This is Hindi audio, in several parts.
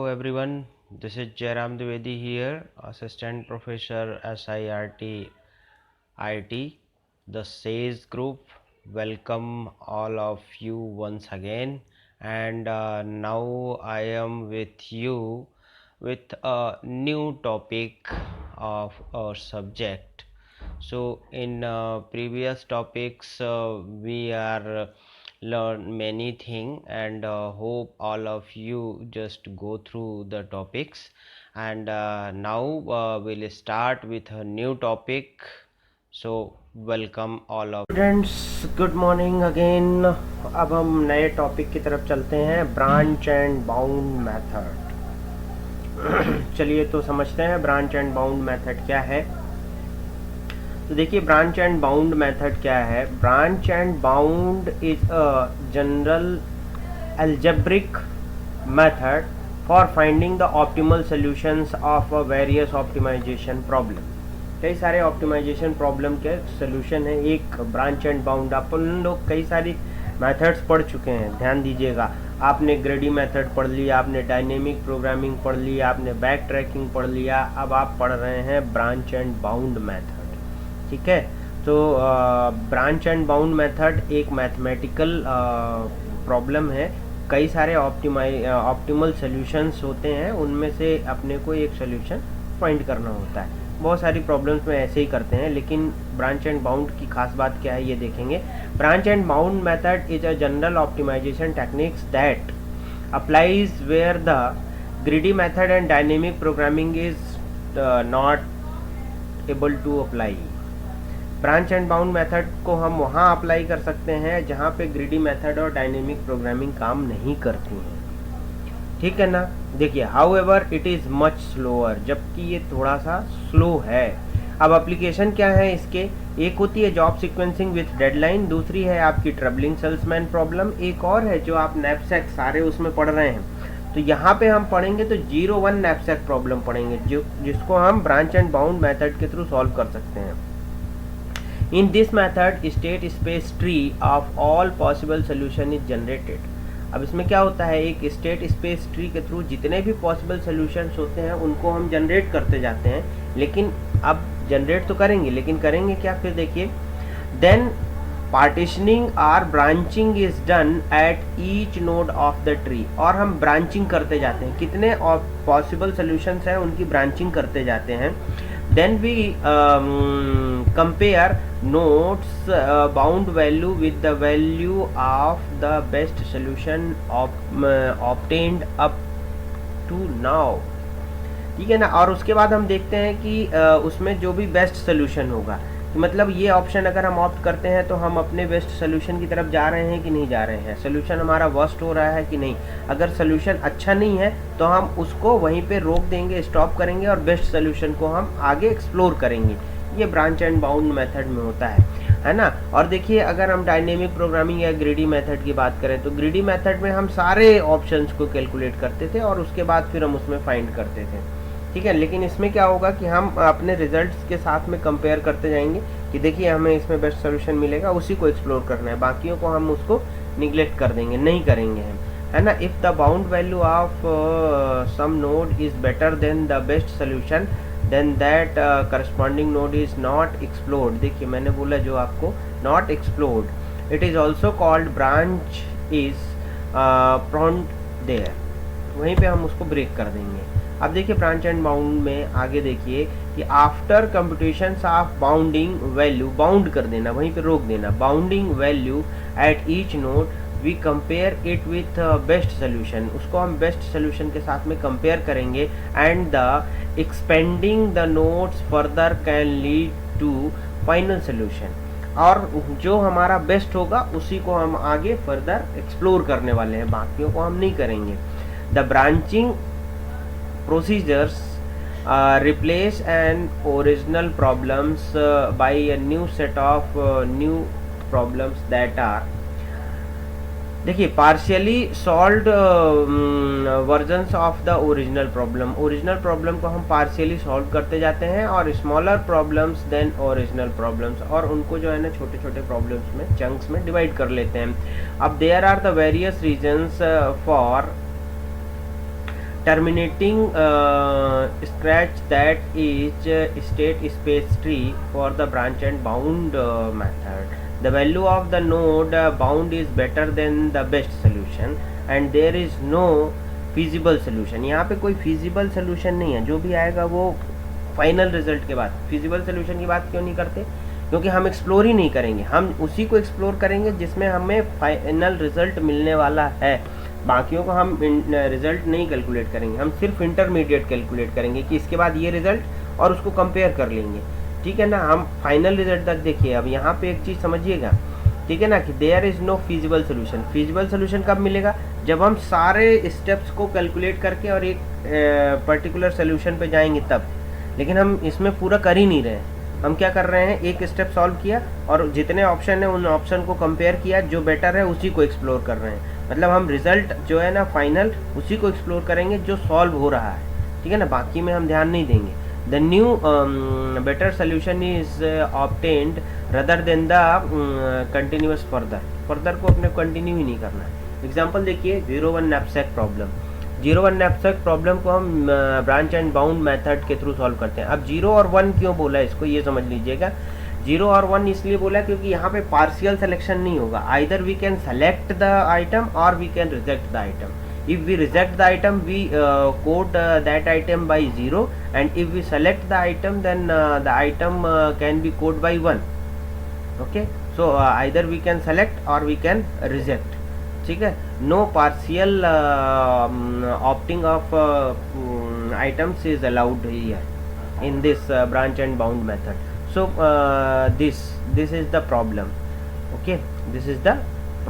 everyone, this is Jairam Dwivedi here, Assistant Professor SIRT IT, the SAYS Group. Welcome all of you once again, and now I am with you with a new topic of our subject. So in previous topics we are learn many things, and hope all of you just go through the topics, and now we'll start with a new topic. So welcome all of students, good morning again. अब हम नए टॉपिक की तरफ चलते हैं, ब्रांच एंड बाउंड मेथड। चलिए तो समझते हैं ब्रांच एंड बाउंड मेथड क्या है। तो देखिए, ब्रांच एंड बाउंड मेथड क्या है। Branch and bound is a general algebraic method for finding the optimal solutions of a various optimization problem। कई सारे ऑप्टिमाइजेशन प्रॉब्लम के सोल्यूशन है एक ब्रांच एंड बाउंड। अपन लोग कई सारी मेथड्स पढ़ चुके हैं, ध्यान दीजिएगा। आपने ग्रेडी मेथड पढ़ लिया, आपने डायनेमिक प्रोग्रामिंग पढ़ लिया, आपने बैक ट्रैकिंग पढ़ लिया, अब आप पढ़ रहे हैं ब्रांच एंड बाउंड मेथड। ठीक है, तो ब्रांच एंड बाउंड मेथड एक मैथमेटिकल प्रॉब्लम है। कई सारे ऑप्टिमल सॉल्यूशंस होते हैं, उनमें से अपने को एक सॉल्यूशन फाइंड करना होता है। बहुत सारी प्रॉब्लम्स में ऐसे ही करते हैं, लेकिन ब्रांच एंड बाउंड की खास बात क्या है ये देखेंगे। Branch and bound method is a general optimisation techniques that applies where the greedy method and dynamic programming is not able to apply. Branch and bound method को हम वहाँ अप्लाई कर सकते हैं जहाँ पे ग्रीडी मेथड और डायनेमिक प्रोग्रामिंग काम नहीं करती हैं। ठीक है ना। देखिए, however it is much slower, जबकि ये थोड़ा सा स्लो है। अब एप्लीकेशन क्या है इसके, एक होती है जॉब सीक्वेंसिंग विथ डेडलाइन, दूसरी है आपकी ट्रबलिंग सेल्समैन प्रॉब्लम, एक और है जो आप नैपसैक सारे उसमें पढ़ रहे हैं। तो यहाँ पे हम पढ़ेंगे तो 01 नैपसैक प्रॉब्लम पढ़ेंगे, जिसको हम ब्रांच एंड बाउंड मेथड के थ्रू सॉल्व कर सकते हैं। In this method, state space tree of all possible solution is generated। अब इसमें क्या होता है, एक स्टेट स्पेस ट्री के थ्रू जितने भी पॉसिबल सोल्यूशंस होते हैं उनको हम जनरेट करते जाते हैं। लेकिन अब जनरेट तो करेंगे, लेकिन करेंगे क्या, फिर देखिए, then partitioning or branching is done at each node of the tree. और हम ब्रांचिंग करते जाते हैं, कितने पॉसिबल सोल्यूशंस हैं उनकी ब्रांचिंग करते जाते हैं। Then we compare nodes bound value with the value of the best solution obtained up to now। ठीक है ना। और उसके बाद हम देखते हैं कि उसमें जो भी बेस्ट सोल्यूशन होगा, तो मतलब ये ऑप्शन अगर हम ऑप्ट करते हैं तो हम अपने बेस्ट सोल्यूशन की तरफ जा रहे हैं कि नहीं जा रहे हैं, सोल्यूशन हमारा वर्स्ट हो रहा है कि नहीं। अगर सोल्यूशन अच्छा नहीं है तो हम उसको वहीं पे रोक देंगे, स्टॉप करेंगे और बेस्ट सोल्यूशन को हम आगे एक्सप्लोर करेंगे। ये ब्रांच एंड बाउंड मेथड में होता है ना। और देखिए, अगर हम डायनेमिक प्रोग्रामिंग या ग्रीडी मेथड की बात करें तो ग्रीडी मेथड में हम सारे ऑप्शंस को कैलकुलेट करते थे और उसके बाद फिर हम उसमें फाइंड करते थे। ठीक है, लेकिन इसमें क्या होगा कि हम अपने रिजल्ट्स के साथ में कंपेयर करते जाएंगे कि देखिए हमें इसमें बेस्ट सोल्यूशन मिलेगा, उसी को एक्सप्लोर करना है, बाकियों को हम उसको निगलेक्ट कर देंगे, नहीं करेंगे हम, है ना। If the bound value of some node is better than the best solution then that corresponding node is not explored. देखिए, मैंने बोला जो आपको not explored, it is also called branch is pruned there, वहीं पे हम उसको ब्रेक कर देंगे। अब देखिए, ब्रांच एंड बाउंड में आगे देखिए कि after computations of bounding value, bound कर देना, वहीं पे रोक देना, bounding value at each node we compare it with best solution, उसको हम बेस्ट सोल्यूशन के साथ में कंपेयर करेंगे। And the expanding the nodes further can lead to final solution, और जो हमारा बेस्ट होगा उसी को हम आगे फर्दर एक्सप्लोर करने वाले हैं, बाकियों को हम नहीं करेंगे। The branching procedures replace an original problems by a new set of new problems that are, देखिए, partially solved versions of the original problem. Original problem को हम पार्शियली सॉल्व करते जाते हैं और smaller problems than original problems, और उनको जो है ना छोटे छोटे प्रॉब्लम्स में, चंक्स में डिवाइड कर लेते हैं। अब there are the various reasons for terminating scratch that is state space tree for the branch and bound method. The value of the node bound is better than the best solution and there is no feasible solution. यहाँ पे कोई feasible solution नहीं है, जो भी आएगा वो फाइनल रिजल्ट के बाद. feasible solution की बात क्यों नहीं करते? क्योंकि हम एक्सप्लोर ही नहीं करेंगे, हम उसी को एक्सप्लोर करेंगे जिसमें हमें फाइनल रिजल्ट मिलने वाला है. बाकियों को हम रिजल्ट नहीं कैलकुलेट करेंगे, हम सिर्फ इंटरमीडिएट कैलकुलेट करेंगे कि इसके बाद ये रिजल्ट और उसको कंपेयर कर लेंगे. ठीक है ना, हम फाइनल रिजल्ट तक देखिए. अब यहाँ पे एक चीज़ समझिएगा, ठीक है ना, कि there is no feasible solution. Feasible solution कब मिलेगा? जब हम सारे स्टेप्स को कैलकुलेट करके और एक पर्टिकुलर सोल्यूशन पे जाएंगे तब. लेकिन हम इसमें पूरा कर ही नहीं रहे हैं. हम क्या कर रहे हैं, एक स्टेप सॉल्व किया और जितने ऑप्शन है उन ऑप्शन को कंपेयर किया, जो बेटर है उसी को एक्सप्लोर कर रहे हैं. मतलब हम रिजल्ट जो है ना फाइनल उसी को एक्सप्लोर करेंगे जो सॉल्व हो रहा है. ठीक है ना, बाकी में हम ध्यान नहीं देंगे. The new better solution is obtained rather than the continuous further को अपने कंटिन्यू ही नहीं करना है. एग्जाम्पल देखिए, 0-1 नैपसैक प्रॉब्लम. 0-1 नैपसैक प्रॉब्लम को हम ब्रांच एंड बाउंड मेथड के थ्रू सॉल्व करते हैं. अब 0 और 1 क्यों बोला है इसको, ये समझ लीजिएगा. 0 और 1 इसलिए बोला क्योंकि यहाँ पे पार्शियल सिलेक्शन नहीं होगा. Either we can select the item और we can reject the item. If we reject the item, we code that item by 0, and if we select the item, then the item can be coded by 1. Okay, so either we can select or we can reject. ठीक है, no partial opting of items is allowed here in this branch and bound method. So this is the problem. Okay, this is the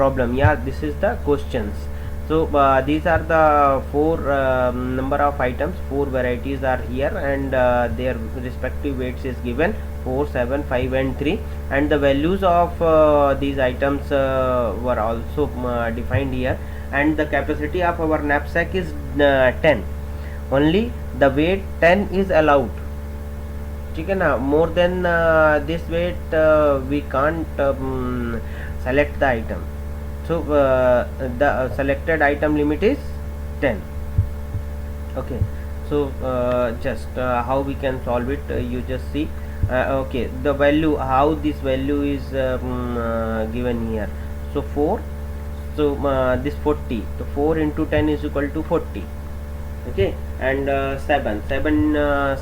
problem. Yeah, this is the questions. So these are the four number of items, 4 varieties are here, and their respective weights is given 4, 7, 5 and 3, and the values of these items were also defined here, and the capacity of our knapsack is 10. Only the weight 10 is allowed. ठीक है ना, more than this weight we can't select the item. So the selected item limit is 10. Okay, so just how we can solve it, you just see. Okay, the value, how this value is given here. So 4, so this 40, so 4 into 10 is equal to 40. Okay, and 7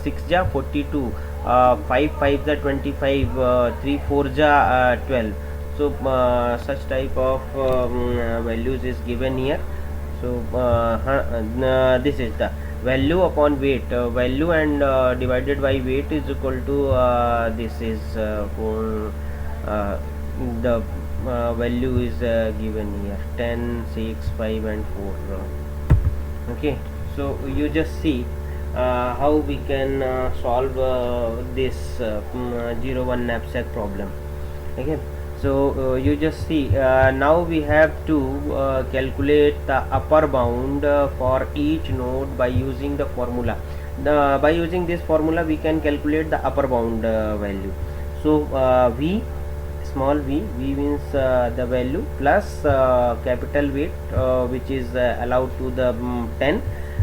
6 ja 42, 5 5 ja 25, 3 4 ja 12. So such type of values is given here. So this is the value upon weight. Value and divided by weight is equal to this is the value is given here 10, 6, 5 and 4. Okay, so you just see how we can solve this 0-1 knapsack problem. Okay, so you just see now we have to calculate the upper bound for each node by using the formula. By using this formula we can calculate the upper bound value. So v, small v means the value plus capital weight which is allowed to the 10,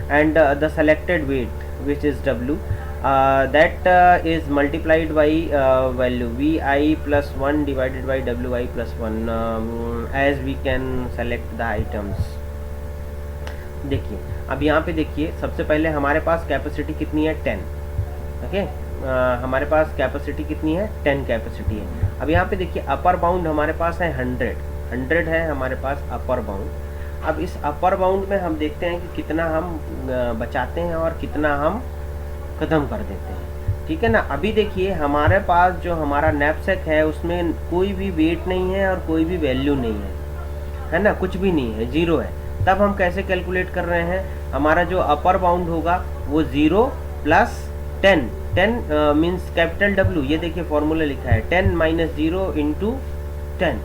and the selected weight which is w. That is multiplied by value vi plus 1 divided by wi plus 1 as we can select the items. देखिए, अब यहाँ पे देखिए, सबसे पहले हमारे पास कैपेसिटी कितनी है, 10. ओके, हमारे पास कैपेसिटी कितनी है, 10 कैपेसिटी है. अब यहाँ पे देखिए अपर बाउंड हमारे पास है 100 है हमारे पास अपर बाउंड. अब इस अपर बाउंड में हम देखते हैं कि कितना हम बचाते हैं और कितना हम ख़त्म कर देते हैं. ठीक है ना. अभी देखिए हमारे पास जो हमारा नैपसैक है उसमें कोई भी वेट नहीं है और कोई भी वैल्यू नहीं है ना, कुछ भी नहीं है, 0 है. तब हम कैसे कैलकुलेट कर रहे हैं, हमारा जो अपर बाउंड होगा वो 0 प्लस 10 मीन्स कैपिटल W. ये देखिए फॉर्मूला लिखा है 10 माइनस 0 इंटू 10.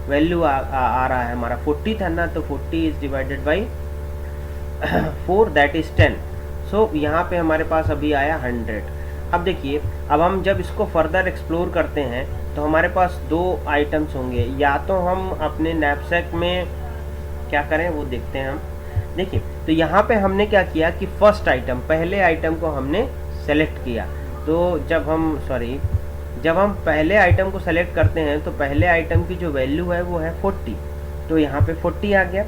वैल्यू आ रहा है हमारा 40 था ना, तो 40 is divided by 4 that is 10. सो यहाँ पे हमारे पास अभी आया 100. अब देखिए, अब हम जब इसको फर्दर एक्सप्लोर करते हैं तो हमारे पास 2 आइटम्स होंगे. या तो हम अपने नैपसैक में क्या करें वो देखते हैं हम. देखिए तो यहाँ पे हमने क्या किया कि फर्स्ट आइटम, पहले आइटम को हमने सेलेक्ट किया। तो जब हम पहले आइटम को सेलेक्ट करते हैं तो पहले आइटम की जो वैल्यू है वो है 40, तो यहाँ पे 40 आ गया।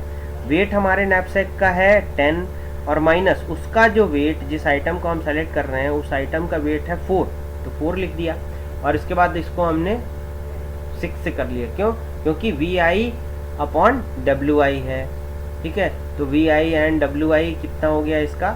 वेट हमारे नैपसैक का है 10 और माइनस उसका जो वेट, जिस आइटम को हम सेलेक्ट कर रहे हैं उस आइटम का वेट है 4, तो 4 लिख दिया। और इसके बाद इसको हमने 6 से कर लिया, क्यों? क्योंकि VI अपॉन WI है, ठीक है। तो VI एंड WI कितना हो गया इसका